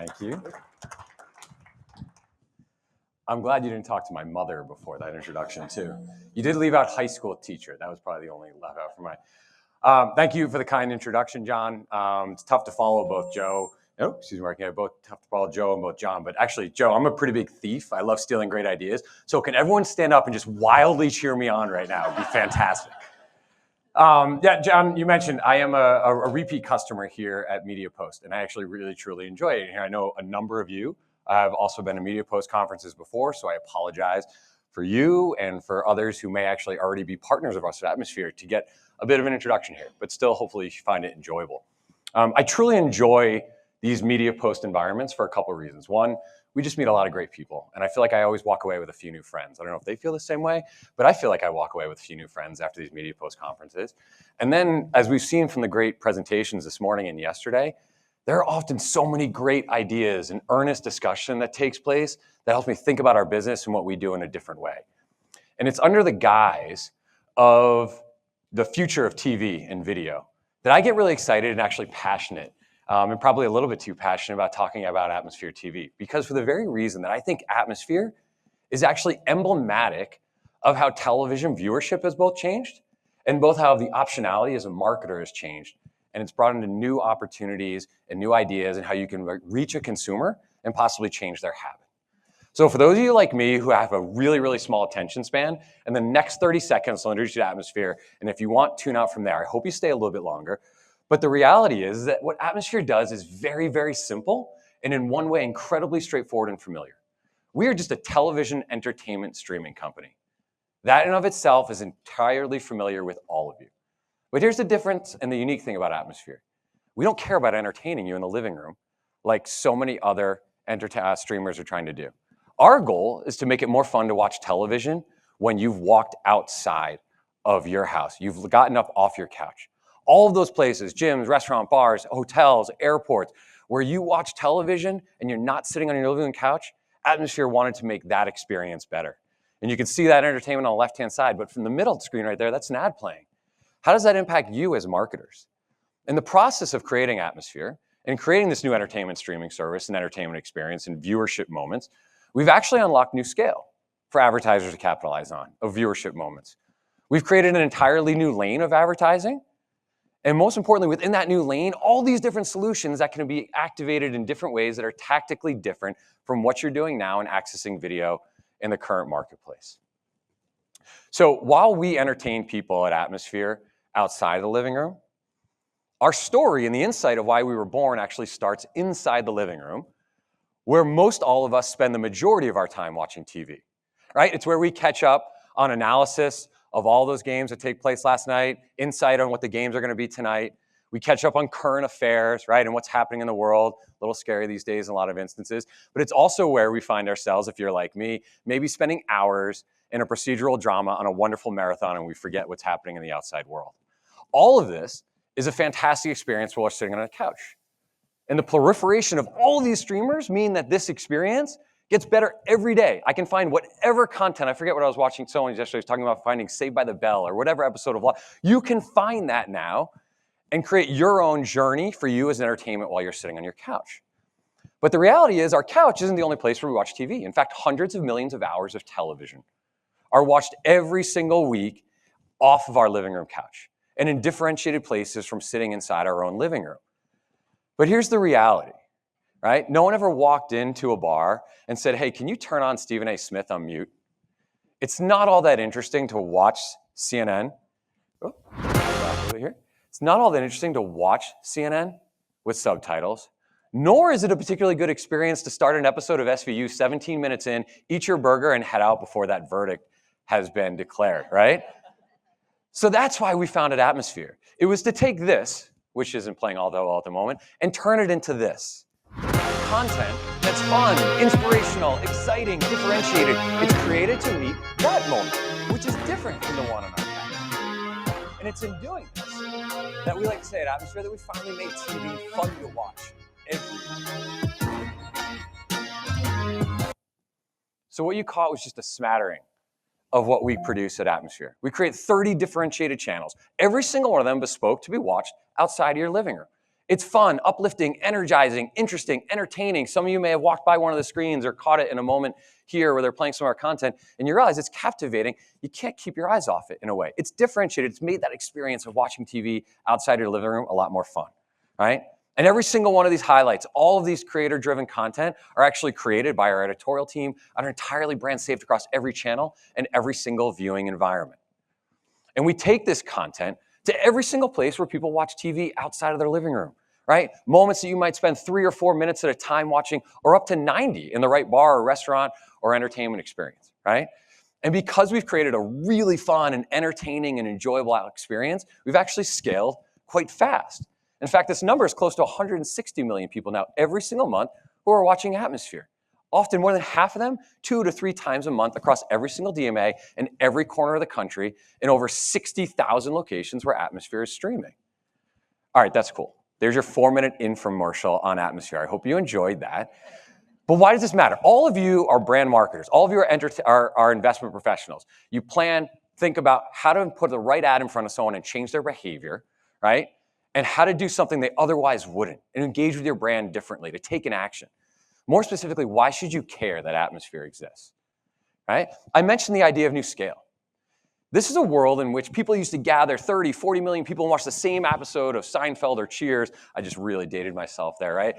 Thank you. I'm glad you didn't talk to my mother before that introduction, too. You did leave out high school teacher. That was probably the only left out for my. Thank you for the kind introduction, John. It's tough to follow both Joe. Oh, excuse me, working here. Both tough to follow Joe and both John. But actually, Joe, I'm a pretty big thief. I love stealing great ideas. So can everyone stand up and just wildly cheer me on right now? It'd be fantastic. Yeah, John, you mentioned I am a repeat customer here at Media Post, and I actually really, truly enjoy it. And I know a number of you have also been to Media Post conferences before, so I apologize for you and for others who may actually already be partners of us at Atmosphere to get a bit of an introduction here, but still hopefully you find it enjoyable. I truly enjoy these Media Post environments for a couple of reasons. One, we just meet a lot of great people, and I feel like I always walk away with a few new friends. I don't know if they feel the same way, but I feel like I walk away with a few new friends after these Media Post conferences. And then, as we've seen from the great presentations this morning and yesterday, there are often so many great ideas and earnest discussion that takes place that helps me think about our business and what we do in a different way. And it's under the guise of the future of TV and video that I get really excited and actually passionate, and probably a little bit too passionate about talking about Atmosphere TV, because for the very reason that I think Atmosphere is actually emblematic of how television viewership has both changed and both how the optionality as a marketer has changed. And it's brought into new opportunities and new ideas and how you can reach a consumer and possibly change their habit. So for those of you like me who have a really, really small attention span, in the next 30 seconds, I'll introduce you to Atmosphere. And if you want, tune out from there. I hope you stay a little bit longer. But the reality is that what Atmosphere does is very, very simple and in one way incredibly straightforward and familiar. We are just a television entertainment streaming company. That in of itself is entirely familiar with all of you. But here's the difference and the unique thing about Atmosphere. We don't care about entertaining you in the living room like so many other streamers are trying to do. Our goal is to make it more fun to watch television when you've walked outside of your house. You've gotten up off your couch. All of those places, gyms, restaurants, bars, hotels, airports, where you watch television and you're not sitting on your living room couch, Atmosphere wanted to make that experience better. And you can see that entertainment on the left-hand side, but from the middle screen right there, that's an ad playing. How does that impact you as marketers? In the process of creating Atmosphere and creating this new entertainment streaming service and entertainment experience and viewership moments, we've actually unlocked new scale for advertisers to capitalize on, of viewership moments. We've created an entirely new lane of advertising, and most importantly, within that new lane, all these different solutions that can be activated in different ways that are tactically different from what you're doing now in accessing video in the current marketplace. So while we entertain people at Atmosphere outside of the living room, our story and the insight of why we were born actually starts inside the living room, where most all of us spend the majority of our time watching TV, right? It's where we catch up on analysis of all those games that take place last night, insight on what the games are going to be tonight. We catch up on current affairs, right, and what's happening in the world. A little scary these days in a lot of instances. But it's also where we find ourselves, if you're like me, maybe spending hours in a procedural drama on a wonderful marathon and we forget what's happening in the outside world. All of this is a fantastic experience while we're sitting on a couch. And the proliferation of all of these streamers mean that this experience gets better every day. I can find whatever content. I forget what I was watching. Someone yesterday was talking about finding Saved by the Bell or whatever episode of Law. You can find that now and create your own journey for you as an entertainment while you're sitting on your couch. But the reality is our couch isn't the only place where we watch TV. In fact, hundreds of millions of hours of television are watched every single week off of our living room couch and in differentiated places from sitting inside our own living room. But here's the reality, right? No one ever walked into a bar and said, hey, can you turn on Stephen A. Smith on mute? It's not all that interesting to watch CNN. Oh, over here. It's not all that interesting to watch CNN with subtitles, nor is it a particularly good experience to start an episode of SVU 17 minutes in, eat your burger, and head out before that verdict has been declared, right? So that's why we founded Atmosphere. It was to take this, which isn't playing all that well at the moment, and turn it into this. Content that's fun, inspirational, exciting, differentiated. It's created to meet that moment, which is different from the one on our couch. And it's in doing this that we like to say at Atmosphere that we finally made TV fun to watch every day. So what you caught was just a smattering of what we produce at Atmosphere. We create 30 differentiated channels, every single one of them bespoke to be watched outside of your living room. It's fun, uplifting, energizing, interesting, entertaining. Some of you may have walked by one of the screens or caught it in a moment here where they're playing some of our content, and you realize it's captivating. You can't keep your eyes off it in a way. It's differentiated. It's made that experience of watching TV outside your living room a lot more fun, right? And every single one of these highlights, all of these creator-driven content are actually created by our editorial team and are entirely brand safe across every channel and every single viewing environment. And we take this content to every single place where people watch TV outside of their living room, right? Moments that you might spend 3 or 4 minutes at a time watching, or up to 90 in the right bar or restaurant or entertainment experience, right? And because we've created a really fun and entertaining and enjoyable experience, we've actually scaled quite fast. In fact, this number is close to 160 million people now every single month who are watching Atmosphere. Often more than half of them, 2 to 3 times a month across every single DMA in every corner of the country in over 60,000 locations where Atmosphere is streaming. All right, that's cool. There's your 4-minute infomercial on Atmosphere. I hope you enjoyed that. But why does this matter? All of you are brand marketers. All of you are investment professionals. You plan, think about how to put the right ad in front of someone and change their behavior, right? And how to do something they otherwise wouldn't, and engage with your brand differently, to take an action. More specifically, why should you care that Atmosphere exists, right? I mentioned the idea of new scale. This is a world in which people used to gather 30, 40 million people and watch the same episode of Seinfeld or Cheers. I just really dated myself there, right?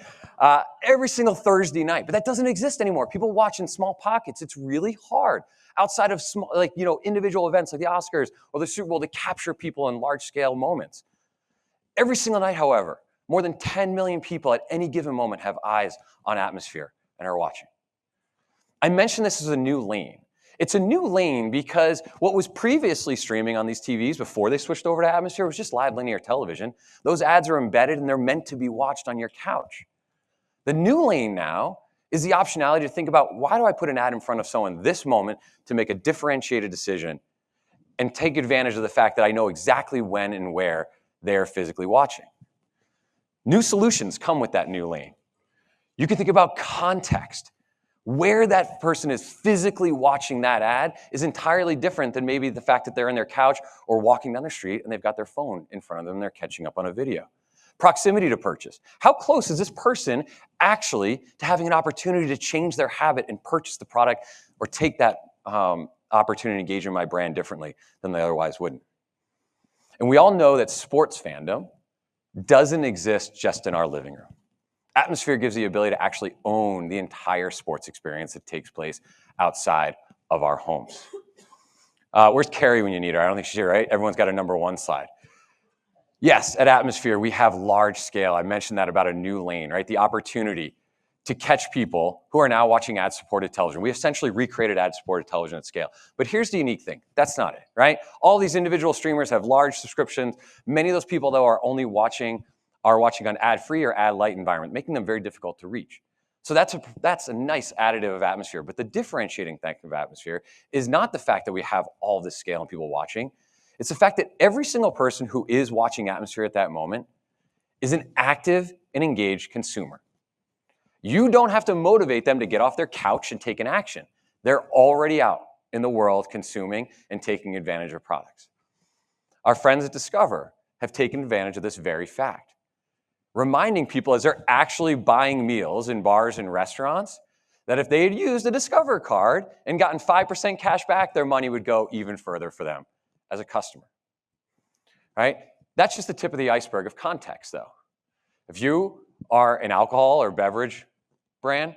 Every single Thursday night, but that doesn't exist anymore. People watch in small pockets. It's really hard outside of small, individual events like the Oscars or the Super Bowl to capture people in large-scale moments. Every single night, however, more than 10 million people at any given moment have eyes on Atmosphere and are watching. I mentioned this as a new lane. It's a new lane because what was previously streaming on these TVs before they switched over to Atmosphere was just live linear television. Those ads are embedded and they're meant to be watched on your couch. The new lane now is the optionality to think about, why do I put an ad in front of someone this moment to make a differentiated decision and take advantage of the fact that I know exactly when and where they're physically watching. New solutions come with that new lane. You can think about context. Where that person is physically watching that ad is entirely different than maybe the fact that they're in their couch or walking down the street and they've got their phone in front of them and they're catching up on a video. Proximity to purchase. How close is this person actually to having an opportunity to change their habit and purchase the product or take that opportunity to engage in my brand differently than they otherwise wouldn't? And we all know that sports fandom doesn't exist just in our living room. Atmosphere gives the ability to actually own the entire sports experience that takes place outside of our homes. Where's Carrie when you need her? I don't think she's here, right? Everyone's got a number 1 slide. Yes, at Atmosphere, we have large scale. I mentioned that about a new lane, right? The opportunity to catch people who are now watching ad-supported television. We essentially recreated ad-supported television at scale. But here's the unique thing. That's not it, right? All these individual streamers have large subscriptions. Many of those people, though, are watching on ad-free or ad-light environment, making them very difficult to reach. So that's a nice additive of Atmosphere. But the differentiating thing of Atmosphere is not the fact that we have all this scale and people watching. It's the fact that every single person who is watching Atmosphere at that moment is an active and engaged consumer. You don't have to motivate them to get off their couch and take an action. They're already out in the world consuming and taking advantage of products. Our friends at Discover have taken advantage of this very fact, reminding people as they're actually buying meals in bars and restaurants that if they had used a Discover card and gotten 5% cash back, their money would go even further for them as a customer, right? That's just the tip of the iceberg of context, though. If you are an alcohol or beverage brand,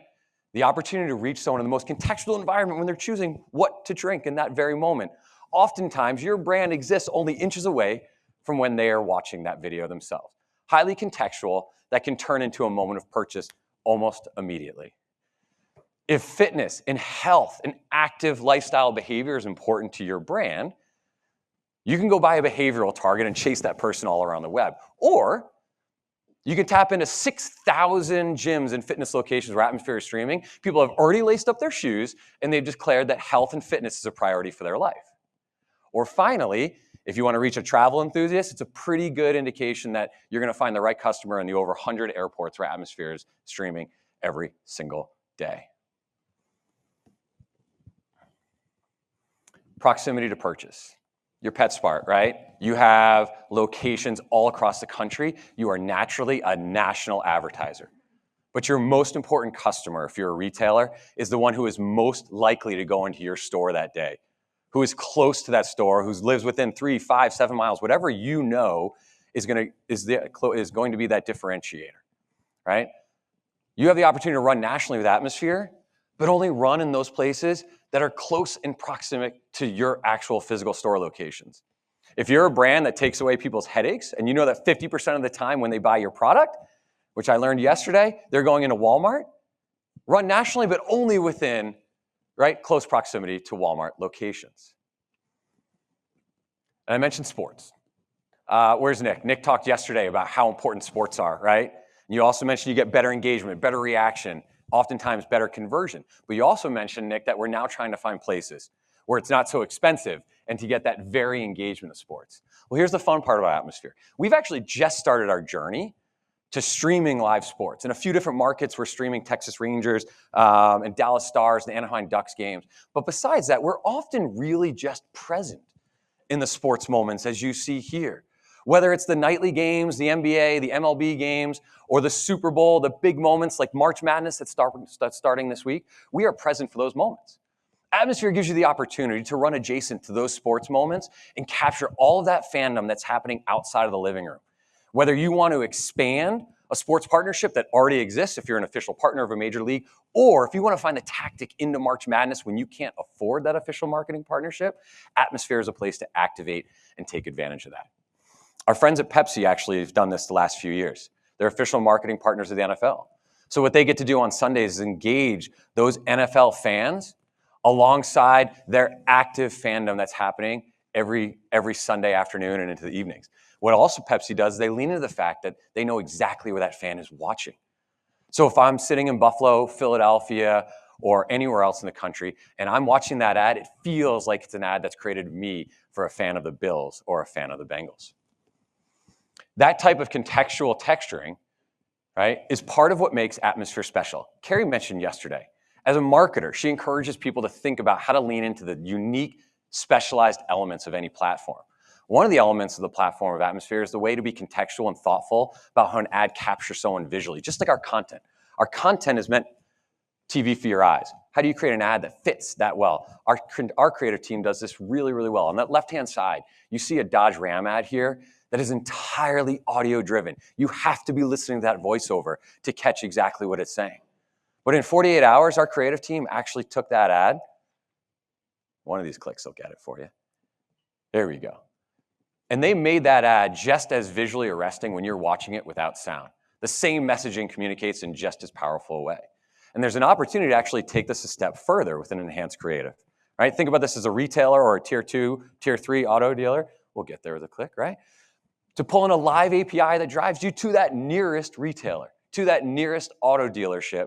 the opportunity to reach someone in the most contextual environment when they're choosing what to drink in that very moment. Oftentimes, your brand exists only inches away from when they are watching that video themselves. Highly contextual that can turn into a moment of purchase almost immediately. If fitness and health and active lifestyle behavior is important to your brand, you can go buy a behavioral target and chase that person all around the web. Or you can tap into 6,000 gyms and fitness locations where Atmosphere is streaming. People have already laced up their shoes and they've declared that health and fitness is a priority for their life. Or finally, if you want to reach a travel enthusiast, it's a pretty good indication that you're going to find the right customer in the over 100 airports where Atmosphere is streaming every single day. Proximity to purchase. your PetSmart, right? You have locations all across the country. You are naturally a national advertiser. But your most important customer, if you're a retailer, is the one who is most likely to go into your store that day, who is close to that store, who lives within 3, 5, 7 miles, whatever you know is going to be that differentiator, right? You have the opportunity to run nationally with Atmosphere, but only run in those places that are close in proximity to your actual physical store locations. If you're a brand that takes away people's headaches, and you know that 50% of the time when they buy your product, which I learned yesterday, they're going into Walmart, run nationally, but only within, right, close proximity to Walmart locations. And I mentioned sports. Where's Nick? Nick talked yesterday about how important sports are, right? You also mentioned you get better engagement, better reaction, oftentimes better conversion. But you also mentioned, Nick, that we're now trying to find places where it's not so expensive and to get that very engagement of sports. Well, here's the fun part about Atmosphere. We've actually just started our journey to streaming live sports. In a few different markets, we're streaming Texas Rangers and Dallas Stars and Anaheim Ducks games. But besides that, we're often really just present in the sports moments as you see here. Whether it's the nightly games, the NBA, the MLB games, or the Super Bowl, the big moments like March Madness that's starting this week, we are present for those moments. Atmosphere gives you the opportunity to run adjacent to those sports moments and capture all of that fandom that's happening outside of the living room. Whether you want to expand a sports partnership that already exists, if you're an official partner of a major league, or if you want to find a tactic into March Madness when you can't afford that official marketing partnership, Atmosphere is a place to activate and take advantage of that. Our friends at Pepsi actually have done this the last few years. They're official marketing partners of the NFL. So what they get to do on Sundays is engage those NFL fans alongside their active fandom that's happening every Sunday afternoon and into the evenings. What also Pepsi does is they lean into the fact that they know exactly where that fan is watching. So if I'm sitting in Buffalo, Philadelphia, or anywhere else in the country, and I'm watching that ad, it feels like it's an ad that's created me for a fan of the Bills or a fan of the Bengals. That type of contextual texturing, right, is part of what makes Atmosphere special. Carrie mentioned yesterday, as a marketer, she encourages people to think about how to lean into the unique, specialized elements of any platform. One of the elements of the platform of Atmosphere is the way to be contextual and thoughtful about how an ad captures someone visually, just like our content. Our content is meant TV for your eyes. How do you create an ad that fits that well? Our creative team does this really, really well. On that left-hand side, you see a Dodge Ram ad here that is entirely audio-driven. You have to be listening to that voiceover to catch exactly what it's saying. But in 48 hours, our creative team actually took that ad. One of these clicks will get it for you. There we go. And they made that ad just as visually arresting when you're watching it without sound. The same messaging communicates in just as powerful a way. And there's an opportunity to actually take this a step further with an enhanced creative, right? Think about this as a retailer or a tier 2, tier 3 auto dealer. We'll get there with a click, right? To pull in a live API that drives you to that nearest retailer, to that nearest auto dealership,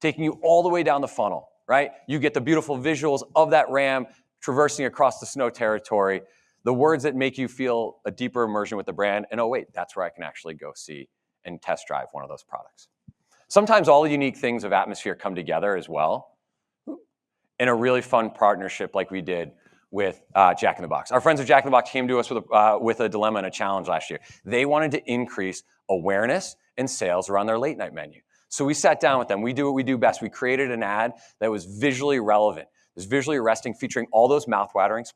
taking you all the way down the funnel, right? You get the beautiful visuals of that Ram traversing across the snow territory, the words that make you feel a deeper immersion with the brand, and oh wait, that's where I can actually go see and test drive one of those products. Sometimes all the unique things of Atmosphere come together as well in a really fun partnership like we did with Jack in the Box. Our friends at Jack in the Box came to us with a dilemma and a challenge last year. They wanted to increase awareness and sales around their late night menu. So we sat down with them. We do what we do best. We created an ad that was visually relevant. It was visually arresting, featuring all those mouth-watering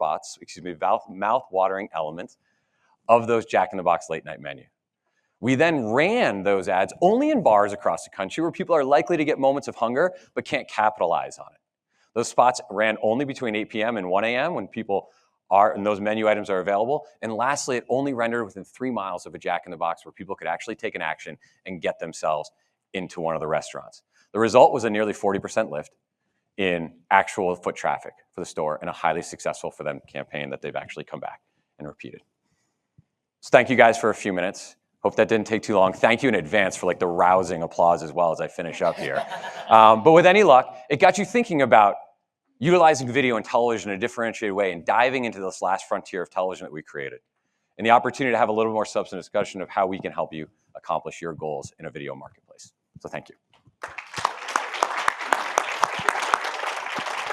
mouth-watering elements of those Jack in the Box late night menu. We then ran those ads only in bars across the country where people are likely to get moments of hunger but can't capitalize on it. Those spots ran only between 8 p.m. and 1 a.m. when people are, and those menu items are available. And lastly, it only rendered within 3 miles of a Jack in the Box where people could actually take an action and get themselves into one of the restaurants. The result was a nearly 40% lift in actual foot traffic for the store and a highly successful for them campaign that they've actually come back and repeated. So thank you guys for a few minutes. Hope that didn't take too long. Thank you in advance for like the rousing applause as well as I finish up here. But with any luck, it got you thinking about utilizing video and television in a differentiated way and diving into this last frontier of television that we created. And the opportunity to have a little more substantive discussion of how we can help you accomplish your goals in a video marketplace. So thank you.